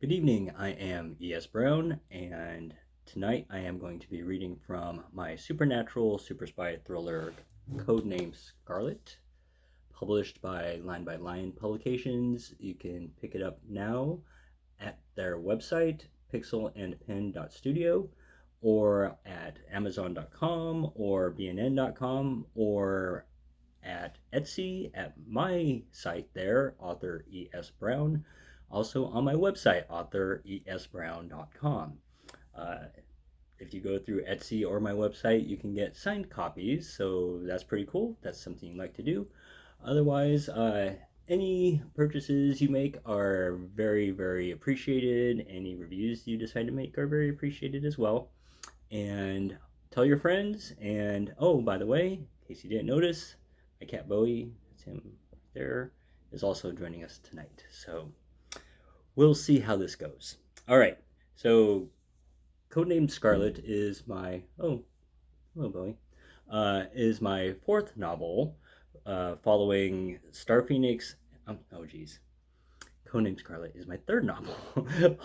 Good evening, I am E.S.Brown, and tonight I am going to be reading from my supernatural super spy thriller, Codename Scarlet, published by Line Publications. You can pick it up now at their website, pixelandpen.studio, or at amazon.com, or bnn.com, or at Etsy at my site there, author E.S. Brown. Also on my website, author.esbrown.com. Uh, if you go through Etsy or my website, you can get signed copies, so that's pretty cool. That's something you like to do. Otherwise, any purchases you make are very, very appreciated. Any reviews you decide to make are very appreciated as well. And tell your friends. And oh, by the way, in case you didn't notice, my cat Bowie, that's him right there, is also joining us tonight. So we'll see how this goes. All right. So Codename Scarlet is my hello Bowie, is my fourth novel, following Star Phoenix. Oh geez, Codename Scarlet is my third novel,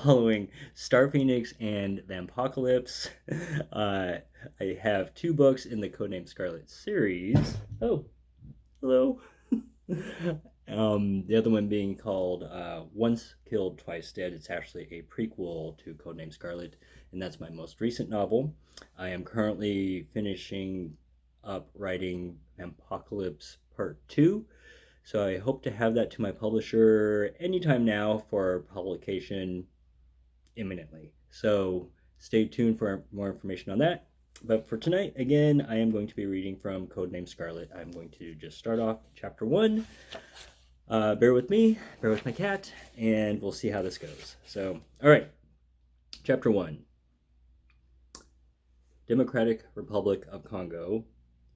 following Star Phoenix and Vampocalypse. Uh, I have two books in the Codename Scarlet series. Oh, hello. The other one being called Once Killed, Twice Dead. It's actually a prequel to Codename Scarlet, and that's my most recent novel. I am currently finishing up writing Apocalypse Part 2, so I hope to have that to my publisher anytime now for publication imminently. So stay tuned for more information on that. But for tonight, again, I am going to be reading from Codename Scarlet. I'm going to just start off chapter 1. Bear with me, bear with my cat, and we'll see how this goes. So, all right, chapter 1. Democratic Republic of Congo,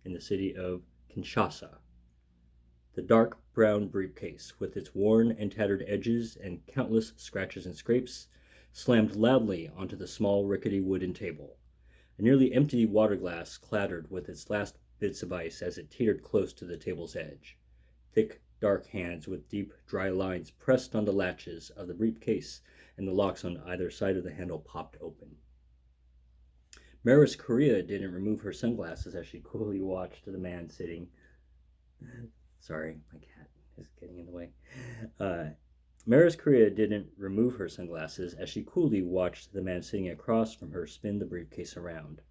in the city of Kinshasa. The dark brown briefcase, with its worn and tattered edges and countless scratches and scrapes, slammed loudly onto the small rickety wooden table. A nearly empty water glass clattered with its last bits of ice as it teetered close to the table's edge. Thick, dark hands with deep, dry lines pressed on the latches of the briefcase, and the locks on either side of the handle popped open. Maris Correa didn't remove her sunglasses as she coolly watched the man sitting. Sorry, my cat is getting in the way. Maris Correa didn't remove her sunglasses as she coolly watched the man sitting across from her spin the briefcase around.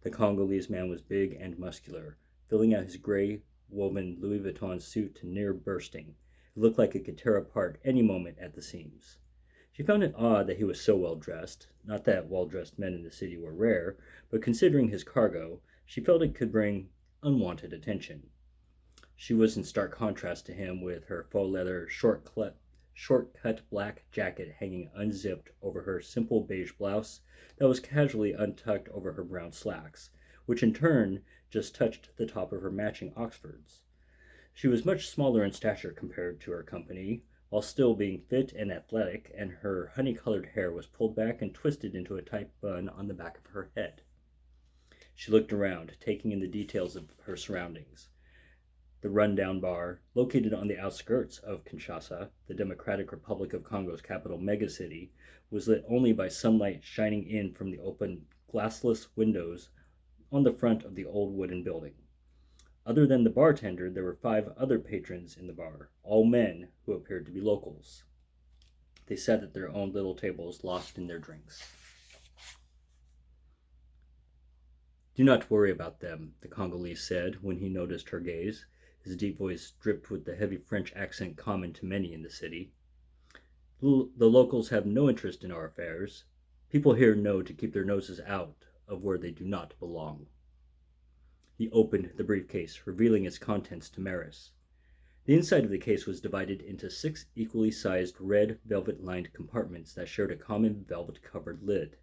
The Congolese man was big and muscular, filling out his gray, woven Louis Vuitton suit to near bursting. It looked like it could tear apart any moment at the seams. She found it odd that he was so well dressed. Not that well-dressed men in the city were rare, but considering his cargo, she felt it could bring unwanted attention. She was in stark contrast to him, with her faux leather short-cut black jacket hanging unzipped over her simple beige blouse that was casually untucked over her brown slacks, which in turn just touched the top of her matching Oxfords. She was much smaller in stature compared to her company, while still being fit and athletic, and her honey-colored hair was pulled back and twisted into a tight bun on the back of her head. She looked around, taking in the details of her surroundings. The rundown bar, located on the outskirts of Kinshasa, the Democratic Republic of Congo's capital megacity, was lit only by sunlight shining in from the open, glassless windows on the front of the old wooden building. Other than the bartender, there were 5 other patrons in the bar, all men who appeared to be locals. They sat at their own little tables, lost in their drinks. "Do not worry about them," the Congolese said when he noticed her gaze. His deep voice dripped with the heavy French accent common to many in the city. "The locals have no interest in our affairs. People here know to keep their noses out of where they do not belong." He opened the briefcase, revealing its contents to Maris. The inside of the case was divided into 6 equally sized red velvet-lined compartments that shared a common velvet-covered lid.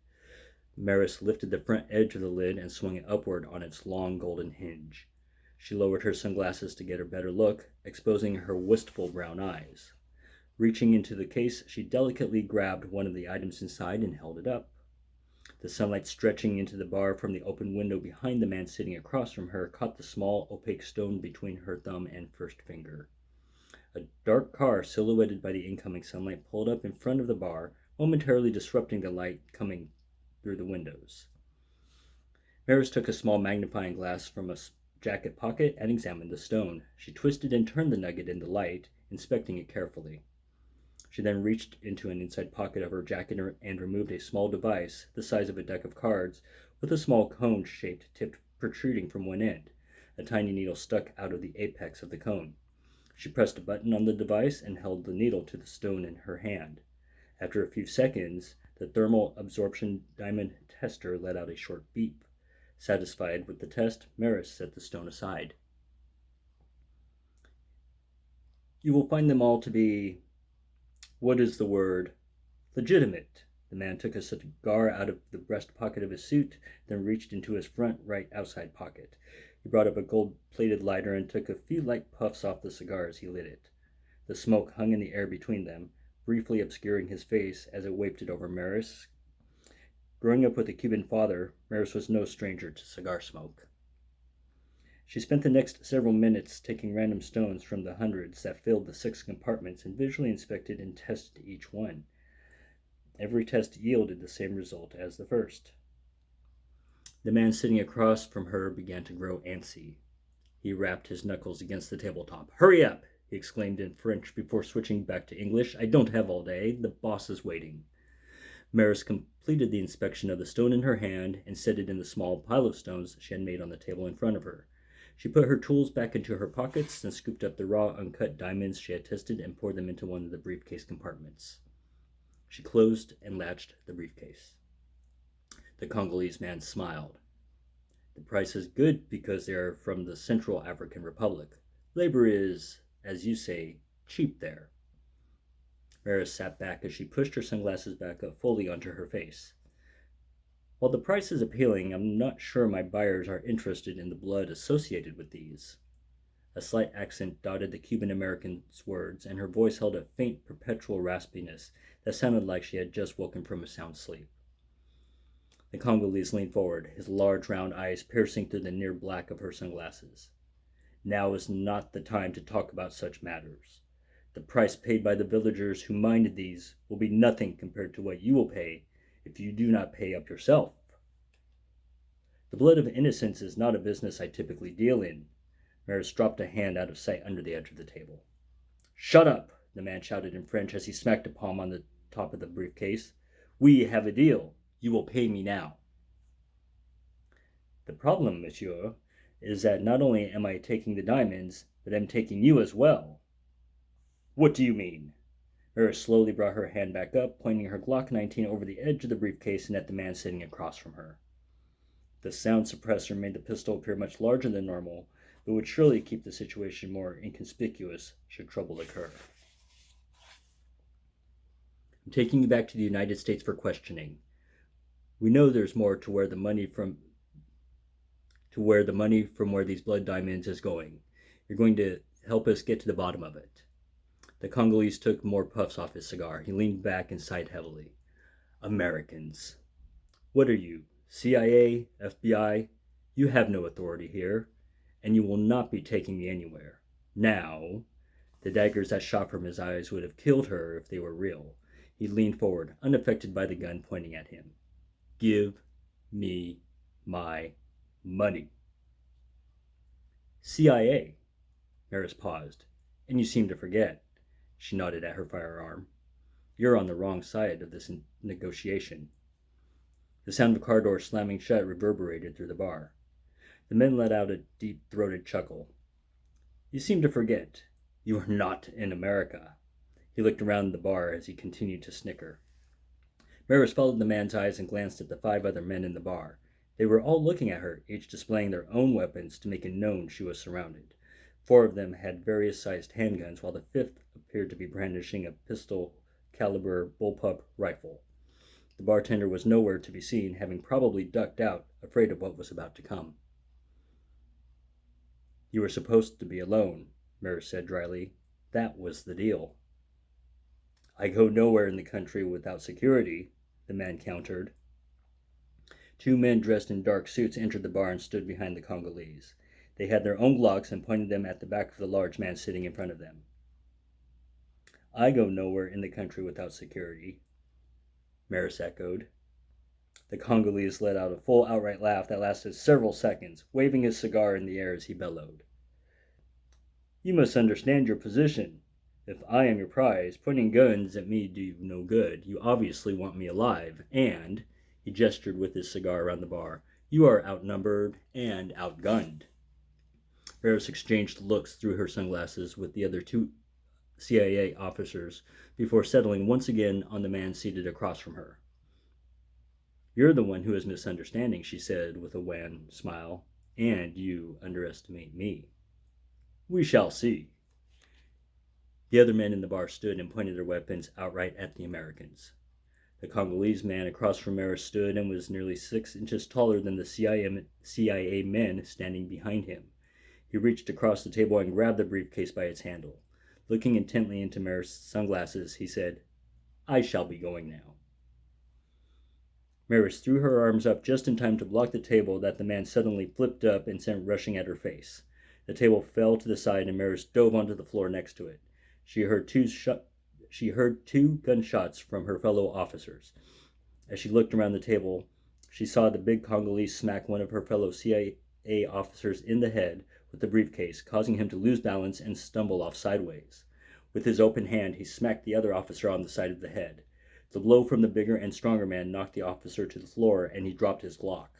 Maris lifted the front edge of the lid and swung it upward on its long golden hinge. She lowered her sunglasses to get a better look, exposing her wistful brown eyes. Reaching into the case, she delicately grabbed one of the items inside and held it up. The sunlight stretching into the bar from the open window behind the man sitting across from her caught the small, opaque stone between her thumb and first finger. A dark car, silhouetted by the incoming sunlight, pulled up in front of the bar, momentarily disrupting the light coming through the windows. Maris took a small magnifying glass from a jacket pocket and examined the stone. She twisted and turned the nugget in the light, inspecting it carefully. She then reached into an inside pocket of her jacket and removed a small device the size of a deck of cards with a small cone-shaped tip protruding from one end. A tiny needle stuck out of the apex of the cone. She pressed a button on the device and held the needle to the stone in her hand. After a few seconds, the thermal absorption diamond tester let out a short beep. Satisfied with the test, Maris set the stone aside. You will find them all to be, what is the word, legitimate. The man took a cigar out of the breast pocket of his suit, then reached into his front right outside pocket. He brought up a gold-plated lighter and took a few light puffs off the cigar as he lit it. The smoke hung in the air between them, briefly obscuring his face as it wafted over Maris. Growing up with a Cuban father, Maris was no stranger to cigar smoke. She spent the next several minutes taking random stones from the hundreds that filled the 6 compartments and visually inspected and tested each one. Every test yielded the same result as the first. The man sitting across from her began to grow antsy. He rapped his knuckles against the tabletop. "Hurry up!" he exclaimed in French before switching back to English. "I don't have all day. The boss is waiting." Maris completed the inspection of the stone in her hand and set it in the small pile of stones she had made on the table in front of her. She put her tools back into her pockets and scooped up the raw, uncut diamonds she had tested and poured them into one of the briefcase compartments. She closed and latched the briefcase. The Congolese man smiled. "The price is good because they are from the Central African Republic. Labor is, as you say, cheap there." Maris sat back as she pushed her sunglasses back up fully onto her face. "While the price is appealing, I'm not sure my buyers are interested in the blood associated with these." A slight accent dotted the Cuban-American's words, and her voice held a faint, perpetual raspiness that sounded like she had just woken from a sound sleep. The Congolese leaned forward, his large round eyes piercing through the near black of her sunglasses. "Now is not the time to talk about such matters. The price paid by the villagers who mined these will be nothing compared to what you will pay if you do not pay up yourself. The blood of innocents is not a business I typically deal in." Maris dropped a hand out of sight under the edge of the table. "Shut up!" the man shouted in French as he smacked a palm on the top of the briefcase. "We have a deal. You will pay me now." "The problem, monsieur, is that not only am I taking the diamonds, but I'm taking you as well." "What do you mean?" Maris slowly brought her hand back up, pointing her Glock 19 over the edge of the briefcase and at the man sitting across from her. The sound suppressor made the pistol appear much larger than normal, but would surely keep the situation more inconspicuous should trouble occur. "I'm taking you back to the United States for questioning. We know there's more to where the money from where these blood diamonds is going. You're going to help us get to the bottom of it." The Congolese took more puffs off his cigar. He leaned back and sighed heavily. "Americans. What are you, CIA, FBI? You have no authority here, and you will not be taking me anywhere. Now," the daggers that shot from his eyes would have killed her if they were real. He leaned forward, unaffected by the gun pointing at him. "Give me my money." "CIA." Maris paused. "And you seem to forget." She nodded at her firearm. "You're on the wrong side of this negotiation." The sound of car doors slamming shut reverberated through the bar. The men let out a deep-throated chuckle. "You seem to forget. You are not in America." He looked around the bar as he continued to snicker. Maris followed the man's eyes and glanced at the 5 other men in the bar. They were all looking at her, each displaying their own weapons to make it known she was surrounded. 4 of them had various-sized handguns, while the 5th appeared to be brandishing a pistol-caliber bullpup rifle. The bartender was nowhere to be seen, having probably ducked out, afraid of what was about to come. "You were supposed to be alone," Maris said dryly. "That was the deal." "I go nowhere in the country without security," the man countered. 2 men dressed in dark suits entered the bar and stood behind the Congolese. They had their own Glocks and pointed them at the back of the large man sitting in front of them. "I go nowhere in the country without security." Maris echoed. The Congolese let out a full outright laugh that lasted several seconds, waving his cigar in the air as he bellowed. You must understand your position. If I am your prize, pointing guns at me do you no good. You obviously want me alive, and, he gestured with his cigar around the bar, you are outnumbered and outgunned. Ferris exchanged looks through her sunglasses with the other two CIA officers before settling once again on the man seated across from her. You're the one who is misunderstanding, she said with a wan smile, and you underestimate me. We shall see. The other men in the bar stood and pointed their weapons outright at the Americans. The Congolese man across from Maris stood and was nearly 6 inches taller than the CIA men standing behind him. He reached across the table and grabbed the briefcase by its handle. Looking intently into Maris' sunglasses, he said, I shall be going now. Maris threw her arms up just in time to block the table that the man suddenly flipped up and sent rushing at her face. The table fell to the side and Maris dove onto the floor next to it. She heard two gunshots from her fellow officers. As she looked around the table, she saw the big Congolese smack one of her fellow CIA officers in the head with the briefcase, causing him to lose balance and stumble off sideways. With his open hand, he smacked the other officer on the side of the head. The blow from the bigger and stronger man knocked the officer to the floor, and he dropped his Glock.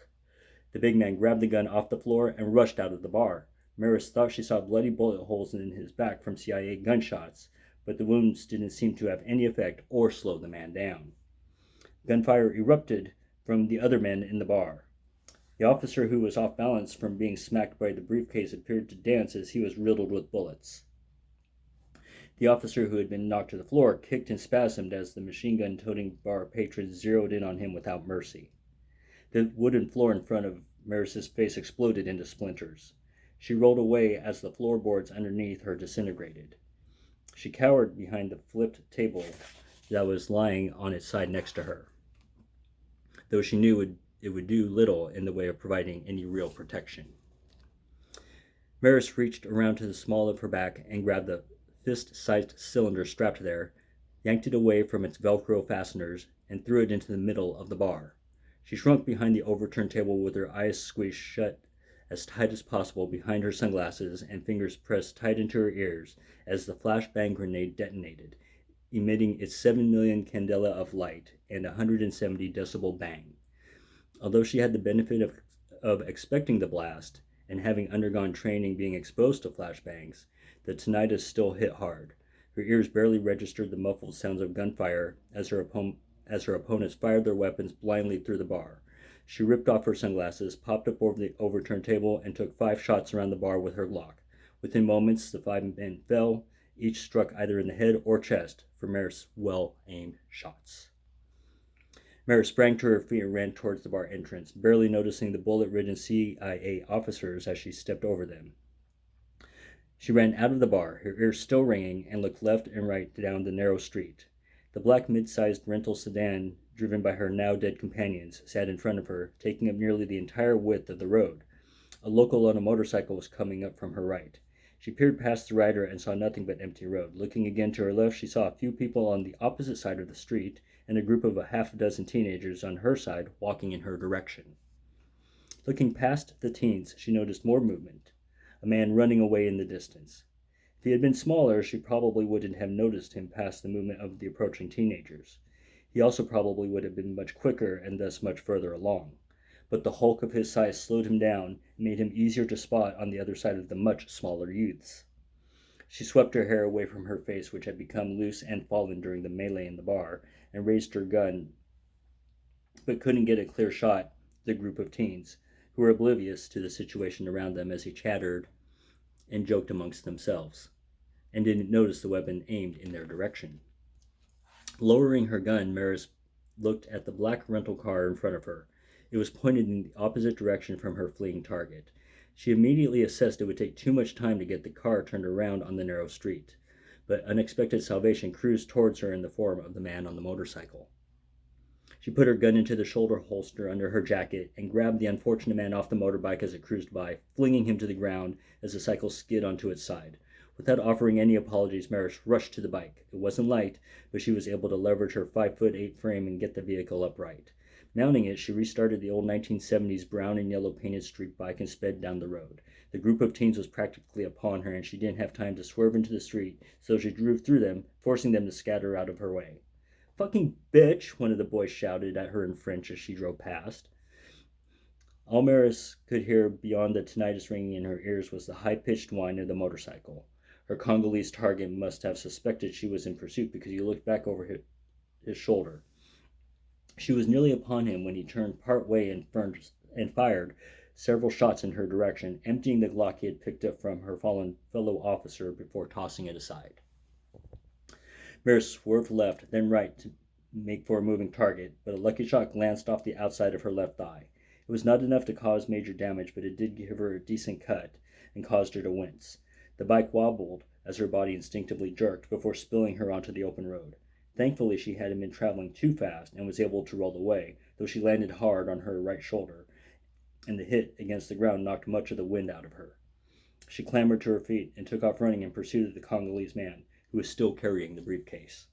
The big man grabbed the gun off the floor and rushed out of the bar. Maris thought she saw bloody bullet holes in his back from CIA gunshots, but the wounds didn't seem to have any effect or slow the man down. Gunfire erupted from the other men in the bar. The officer who was off balance from being smacked by the briefcase appeared to dance as he was riddled with bullets. The officer who had been knocked to the floor kicked and spasmed as the machine-gun-toting bar patrons zeroed in on him without mercy. The wooden floor in front of Maris's face exploded into splinters. She rolled away as the floorboards underneath her disintegrated. She cowered behind the flipped table that was lying on its side next to her, though she knew it would do little in the way of providing any real protection. Maris reached around to the small of her back and grabbed the fist-sized cylinder strapped there, yanked it away from its Velcro fasteners, and threw it into the middle of the bar. She shrunk behind the overturned table with her eyes squeezed shut as tight as possible behind her sunglasses and fingers pressed tight into her ears as the flashbang grenade detonated, emitting its 7 million candela of light and 170 decibel bang. Although she had the benefit of expecting the blast and having undergone training being exposed to flashbangs, the tinnitus still hit hard. Her ears barely registered the muffled sounds of gunfire as her opponents fired their weapons blindly through the bar. She ripped off her sunglasses, popped up over the overturned table, and took 5 shots around the bar with her Glock. Within moments, the 5 men fell, each struck either in the head or chest for Maris' well-aimed shots. Maris sprang to her feet and ran towards the bar entrance, barely noticing the bullet-ridden CIA officers as she stepped over them. She ran out of the bar, her ears still ringing, and looked left and right down the narrow street. The black mid-sized rental sedan, driven by her now-dead companions, sat in front of her, taking up nearly the entire width of the road. A local on a motorcycle was coming up from her right. She peered past the rider and saw nothing but empty road. Looking again to her left, she saw a few people on the opposite side of the street, and a group of a half a dozen teenagers on her side walking in her direction. Looking past the teens, she noticed more movement. A man running away in the distance. If he had been smaller, she probably wouldn't have noticed him past the movement of the approaching teenagers. He also probably would have been much quicker and thus much further along. But the hulk of his size slowed him down and made him easier to spot on the other side of the much smaller youths. She swept her hair away from her face, which had become loose and fallen during the melee in the bar, and raised her gun, but couldn't get a clear shot at the group of teens, who were oblivious to the situation around them as he chattered and joked amongst themselves, and didn't notice the weapon aimed in their direction. Lowering her gun, Maris looked at the black rental car in front of her. It was pointed in the opposite direction from her fleeing target. She immediately assessed it would take too much time to get the car turned around on the narrow street, but unexpected salvation cruised towards her in the form of the man on the motorcycle. She put her gun into the shoulder holster under her jacket and grabbed the unfortunate man off the motorbike as it cruised by, flinging him to the ground as the cycle skid onto its side. Without offering any apologies, Maris rushed to the bike. It wasn't light, but she was able to leverage her 5'8" frame and get the vehicle upright. Mounting it, she restarted the old 1970s brown and yellow painted street bike and sped down the road. The group of teens was practically upon her, and she didn't have time to swerve into the street, so she drove through them, forcing them to scatter out of her way. "Fucking bitch!" one of the boys shouted at her in French as she drove past. All Maris could hear beyond the tinnitus ringing in her ears was the high-pitched whine of the motorcycle. Her Congolese target must have suspected she was in pursuit because he looked back over his shoulder. She was nearly upon him when he turned part way and fired several shots in her direction, emptying the Glock he had picked up from her fallen fellow officer before tossing it aside. Maris swerved left, then right to make for a moving target, but a lucky shot glanced off the outside of her left eye. It was not enough to cause major damage, but it did give her a decent cut and caused her to wince. The bike wobbled as her body instinctively jerked before spilling her onto the open road. Thankfully, she hadn't been traveling too fast and was able to roll away, though she landed hard on her right shoulder, and the hit against the ground knocked much of the wind out of her. She clambered to her feet and took off running in pursuit of the Congolese man, who was still carrying the briefcase.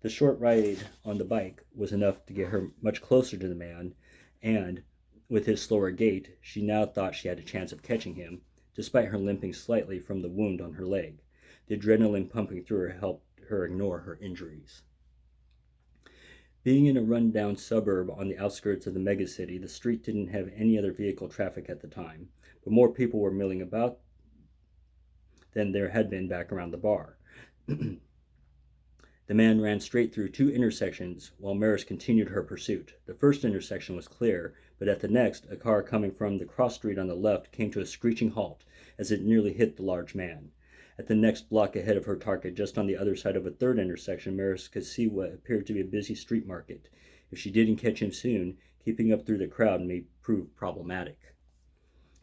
The short ride on the bike was enough to get her much closer to the man, and, with his slower gait, she now thought she had a chance of catching him, despite her limping slightly from the wound on her leg. The adrenaline pumping through her helped her ignore her injuries. Being in a run-down suburb on the outskirts of the megacity, the street didn't have any other vehicle traffic at the time, but more people were milling about than there had been back around the bar. The man ran straight through two intersections while Maris continued her pursuit. The first intersection was clear, but at the next, a car coming from the cross street on the left came to a screeching halt as it nearly hit the large man. At the next block ahead of her target, just on the other side of a third intersection, Maris could see what appeared to be a busy street market. If she didn't catch him soon, keeping up through the crowd may prove problematic.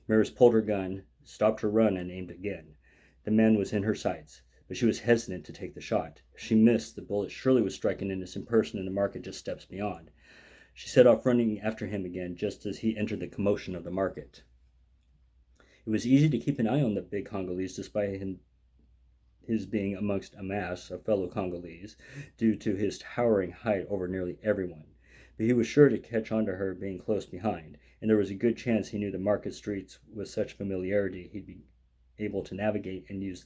Maris pulled her gun, stopped her run, and aimed again. The man was in her sights, but she was hesitant to take the shot. If she missed, the bullet surely would strike an innocent person in the market just steps beyond. She set off running after him again just as he entered the commotion of the market. It was easy to keep an eye on the big Congolese despite his being amongst a mass of fellow Congolese due to his towering height over nearly everyone. But he was sure to catch on to her being close behind, and there was a good chance he knew the market streets with such familiarity he'd be able to navigate and use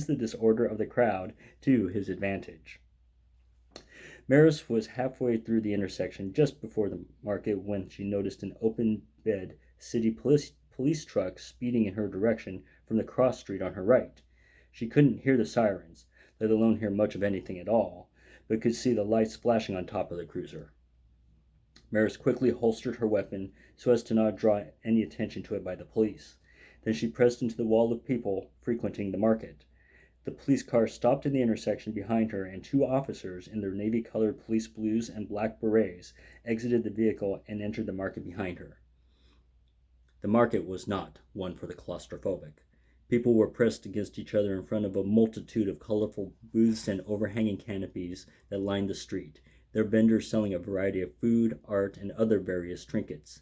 the disorder of the crowd to his advantage. Maris was halfway through the intersection just before the market when she noticed an open-bed city police truck speeding in her direction from the cross street on her right. She couldn't hear the sirens, let alone hear much of anything at all, but could see the lights flashing on top of the cruiser. Maris quickly holstered her weapon so as to not draw any attention to it by the police. Then she pressed into the wall of people frequenting the market. The police car stopped in the intersection behind her, and two officers in their navy-colored police blues and black berets exited the vehicle and entered the market behind her. The market was not one for the claustrophobic. People were pressed against each other in front of a multitude of colorful booths and overhanging canopies that lined the street, their vendors selling a variety of food, art, and other various trinkets.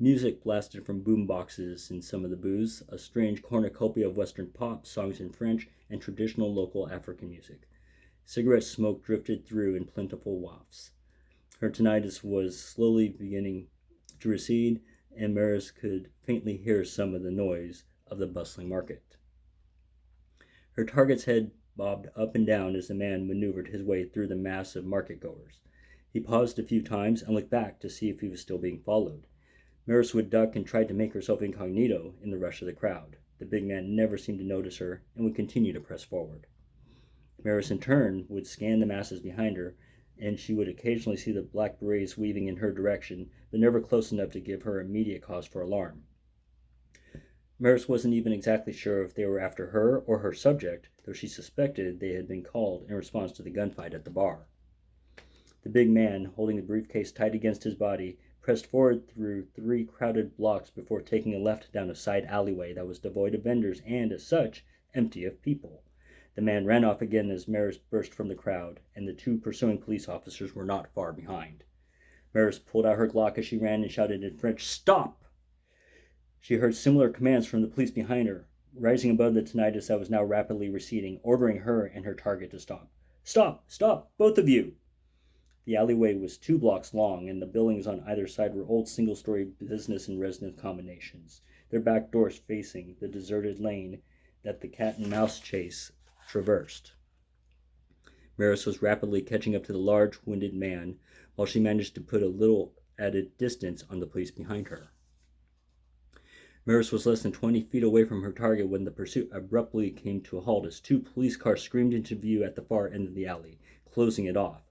Music blasted from boom boxes in some of the booths, a strange cornucopia of Western pop, songs in French, and traditional local African music. Cigarette smoke drifted through in plentiful wafts. Her tinnitus was slowly beginning to recede, and Maris could faintly hear some of the noise of the bustling market. Her target's head bobbed up and down as the man maneuvered his way through the mass of market-goers. He paused a few times and looked back to see if he was still being followed. Maris would duck and tried to make herself incognito in the rush of the crowd. The big man never seemed to notice her and would continue to press forward. Maris, in turn, would scan the masses behind her, and she would occasionally see the black berets weaving in her direction, but never close enough to give her immediate cause for alarm. Maris wasn't even exactly sure if they were after her or her subject, though she suspected they had been called in response to the gunfight at the bar. The big man, holding the briefcase tight against his body, pressed forward through 3 crowded blocks before taking a left down a side alleyway that was devoid of vendors and, as such, empty of people. The man ran off again as Maris burst from the crowd, and the 2 pursuing police officers were not far behind. Maris pulled out her Glock as she ran and shouted in French, "Stop!" She heard similar commands from the police behind her, rising above the tinnitus that was now rapidly receding, ordering her and her target to stop. Stop! Stop! Both of you! The alleyway was 2 blocks long, and the buildings on either side were old single-story business and residence combinations, their back doors facing the deserted lane that the cat-and-mouse chase traversed. Maris was rapidly catching up to the large-winded man, while she managed to put a little added distance on the police behind her. Maris was less than 20 feet away from her target when the pursuit abruptly came to a halt as 2 police cars screamed into view at the far end of the alley, closing it off.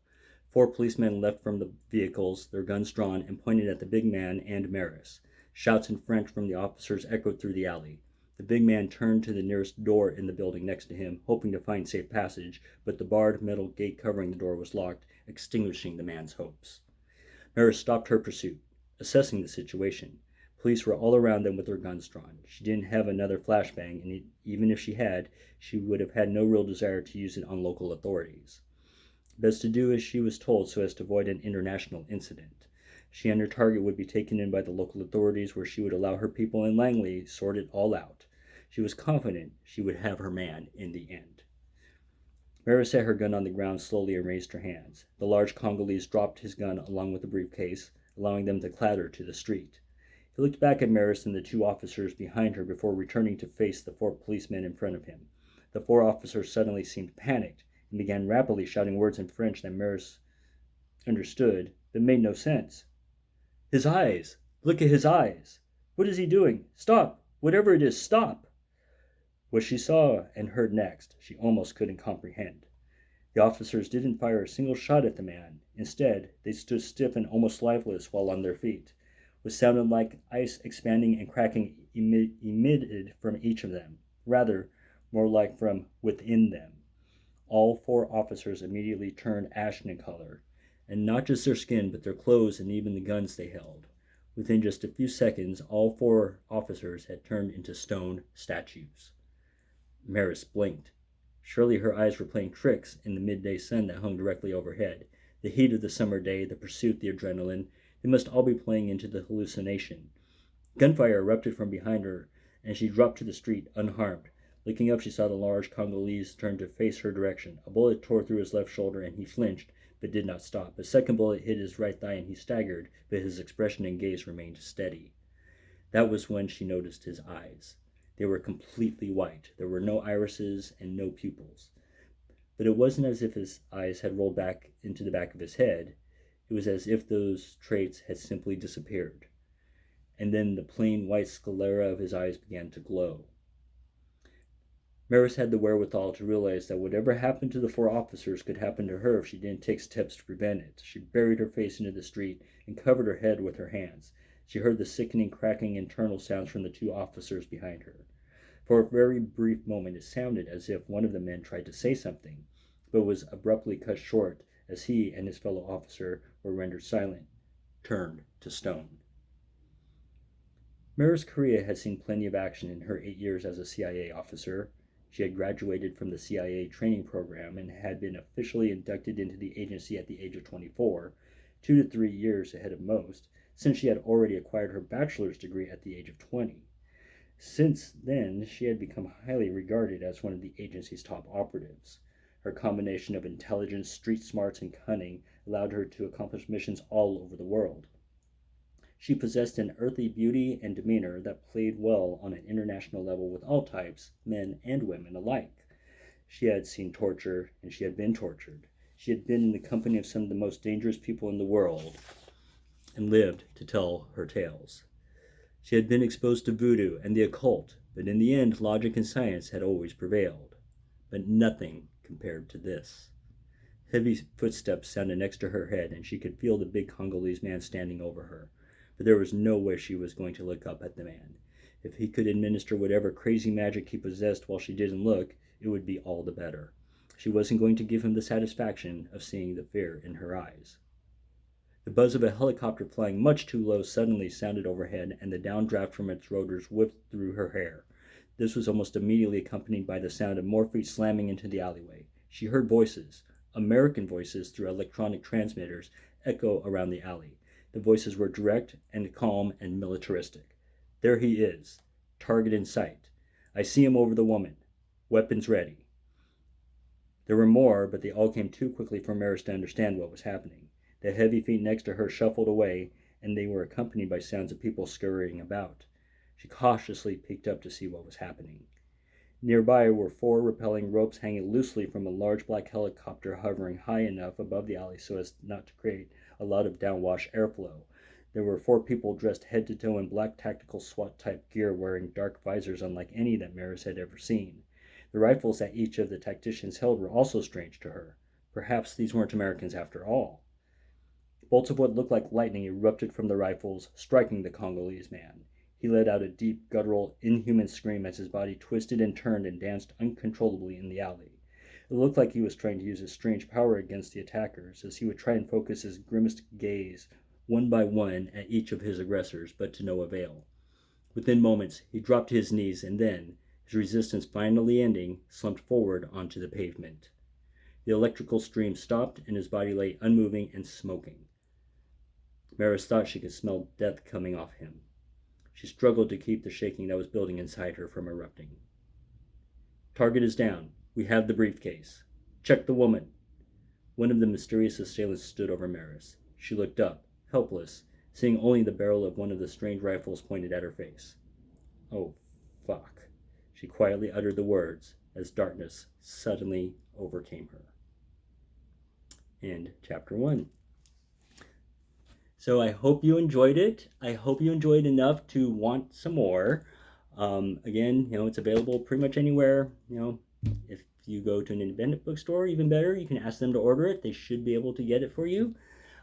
4 policemen leapt from the vehicles, their guns drawn, and pointed at the big man and Maris. Shouts in French from the officers echoed through the alley. The big man turned to the nearest door in the building next to him, hoping to find safe passage, but the barred metal gate covering the door was locked, extinguishing the man's hopes. Maris stopped her pursuit, assessing the situation. Police were all around them with their guns drawn. She didn't have another flashbang, and even if she had, she would have had no real desire to use it on local authorities. Best to do as she was told so as to avoid an international incident. She and her target would be taken in by the local authorities, where she would allow her people in Langley sort it all out. She was confident she would have her man in the end. Maris set her gun on the ground slowly and raised her hands. The large Congolese dropped his gun along with the briefcase, allowing them to clatter to the street. He looked back at Maris and the 2 officers behind her before returning to face the 4 policemen in front of him. The 4 officers suddenly seemed panicked and began rapidly shouting words in French that Maris understood, but made no sense. His eyes! Look at his eyes! What is he doing? Stop! Whatever it is, stop! What she saw and heard next, she almost couldn't comprehend. The officers didn't fire a single shot at the man. Instead, they stood stiff and almost lifeless while on their feet. What sounded like ice expanding and cracking emitted from each of them, rather, more like from within them. All 4 officers immediately turned ashen in color, and not just their skin, but their clothes and even the guns they held. Within just a few seconds, all 4 officers had turned into stone statues. Maris blinked. Surely her eyes were playing tricks in the midday sun that hung directly overhead. The heat of the summer day, the pursuit, the adrenaline, they must all be playing into the hallucination. Gunfire erupted from behind her, and she dropped to the street unharmed. Looking up, she saw the large Congolese turn to face her direction. A bullet tore through his left shoulder, and he flinched, but did not stop. A second bullet hit his right thigh, and he staggered, but his expression and gaze remained steady. That was when she noticed his eyes. They were completely white. There were no irises and no pupils. But it wasn't as if his eyes had rolled back into the back of his head. It was as if those traits had simply disappeared. And then the plain white sclera of his eyes began to glow. Maris had the wherewithal to realize that whatever happened to the 4 officers could happen to her if she didn't take steps to prevent it. She buried her face into the street and covered her head with her hands. She heard the sickening, cracking internal sounds from the 2 officers behind her. For a very brief moment it sounded as if one of the men tried to say something, but was abruptly cut short as he and his fellow officer were rendered silent, turned to stone. Maris Correa had seen plenty of action in her 8 years as a CIA officer. She had graduated from the CIA training program and had been officially inducted into the agency at the age of 24, 2 to 3 years ahead of most, since she had already acquired her bachelor's degree at the age of 20. Since then, she had become highly regarded as one of the agency's top operatives. Her combination of intelligence, street smarts, and cunning allowed her to accomplish missions all over the world. She possessed an earthly beauty and demeanor that played well on an international level with all types, men and women alike. She had seen torture, and she had been tortured. She had been in the company of some of the most dangerous people in the world, and lived to tell her tales. She had been exposed to voodoo and the occult, but in the end, logic and science had always prevailed. But nothing compared to this. Heavy footsteps sounded next to her head, and she could feel the big Congolese man standing over her. But there was no way she was going to look up at the man. If he could administer whatever crazy magic he possessed while she didn't look, it would be all the better. She wasn't going to give him the satisfaction of seeing the fear in her eyes. The buzz of a helicopter flying much too low suddenly sounded overhead, and the downdraft from its rotors whipped through her hair. This was almost immediately accompanied by the sound of more feet slamming into the alleyway. She heard voices, American voices through electronic transmitters, echo around the alley. The voices were direct and calm and militaristic. There he is, target in sight. I see him over the woman. Weapons ready. There were more, but they all came too quickly for Maris to understand what was happening. The heavy feet next to her shuffled away, and they were accompanied by sounds of people scurrying about. She cautiously peeked up to see what was happening. Nearby were 4 rappelling ropes hanging loosely from a large black helicopter hovering high enough above the alley so as not to create a lot of downwash airflow. There were 4 people dressed head to toe in black tactical SWAT-type gear wearing dark visors unlike any that Maris had ever seen. The rifles that each of the tacticians held were also strange to her. Perhaps these weren't Americans after all. Bolts of what looked like lightning erupted from the rifles, striking the Congolese man. He let out a deep, guttural, inhuman scream as his body twisted and turned and danced uncontrollably in the alley. It looked like he was trying to use his strange power against the attackers, as he would try and focus his grimaced gaze one by one at each of his aggressors, but to no avail. Within moments, he dropped to his knees and then, his resistance finally ending, slumped forward onto the pavement. The electrical stream stopped, and his body lay unmoving and smoking. Maris thought she could smell death coming off him. She struggled to keep the shaking that was building inside her from erupting. Target is down. We have the briefcase. Check the woman. One of the mysterious assailants stood over Maris. She looked up, helpless, seeing only the barrel of one of the strange rifles pointed at her face. Oh, fuck. She quietly uttered the words as darkness suddenly overcame her. End chapter 1. So I hope you enjoyed it. I hope you enjoyed enough to want some more. Again, it's available pretty much anywhere. If you go to an independent bookstore, even better, you can ask them to order it. They should be able to get it for you.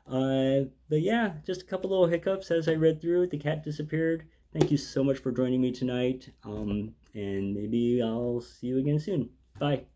But yeah, just a couple little hiccups as I read through it. The cat disappeared. Thank you so much for joining me tonight. And maybe I'll see you again soon. Bye.